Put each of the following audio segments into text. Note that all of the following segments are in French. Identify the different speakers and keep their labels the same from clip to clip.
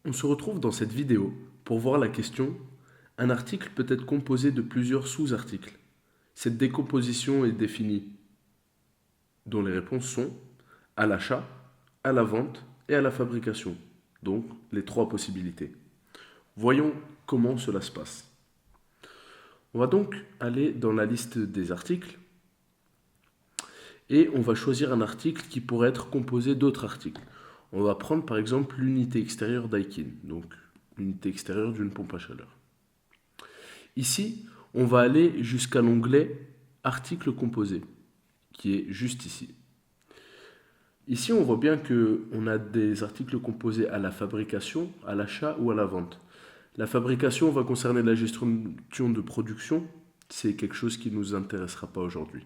Speaker 1: On se retrouve dans cette vidéo pour voir la question « Un article peut être composé de plusieurs sous-articles. Cette décomposition est définie » dont les réponses sont à l'achat, à la vente et à la fabrication. Donc les trois possibilités. Voyons comment cela se passe. On va donc aller dans la liste des articles et on va choisir un article qui pourrait être composé d'autres articles. On va prendre par exemple l'unité extérieure Daikin, donc l'unité extérieure d'une pompe à chaleur. Ici, on va aller jusqu'à l'onglet Articles composés, qui est juste ici. Ici, on voit bien qu'on a des articles composés à la fabrication, à l'achat ou à la vente. La fabrication va concerner la gestion de production, c'est quelque chose qui ne nous intéressera pas aujourd'hui.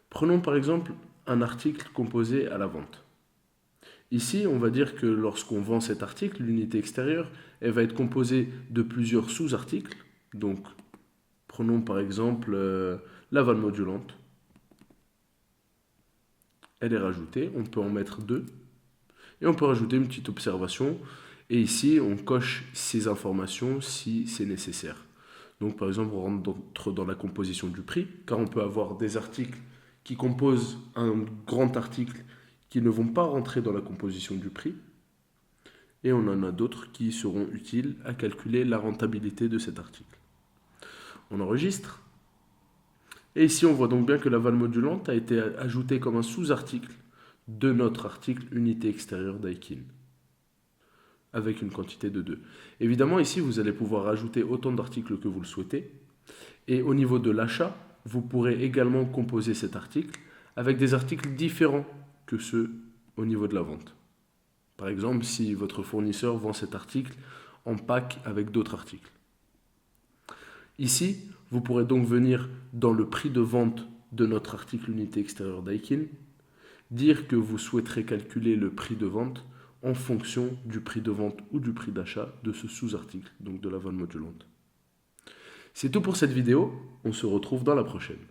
Speaker 1: Prenons par exemple un article composé à la vente. Ici, on va dire que lorsqu'on vend cet article, l'unité extérieure, elle va être composée de plusieurs sous-articles. Donc, prenons par exemple la vanne modulante. Elle est rajoutée, on peut en mettre deux. Et on peut rajouter une petite observation. Et ici, on coche ces informations si c'est nécessaire. Donc, par exemple, on rentre dans la composition du prix, car on peut avoir des articles qui composent un grand article qui ne vont pas rentrer dans la composition du prix. Et on en a d'autres qui seront utiles à calculer la rentabilité de cet article. On enregistre. Et ici, on voit donc bien que la vanne modulante a été ajoutée comme un sous-article de notre article unité extérieure Daikin, avec une quantité de 2. Évidemment, ici, vous allez pouvoir ajouter autant d'articles que vous le souhaitez. Et au niveau de l'achat, vous pourrez également composer cet article avec des articles différents que ceux au niveau de la vente. Par exemple, si votre fournisseur vend cet article en pack avec d'autres articles. Ici, vous pourrez donc venir dans le prix de vente de notre article unité extérieure Daikin, dire que vous souhaiterez calculer le prix de vente en fonction du prix de vente ou du prix d'achat de ce sous-article, donc de la vanne modulante. C'est tout pour cette vidéo, on se retrouve dans la prochaine.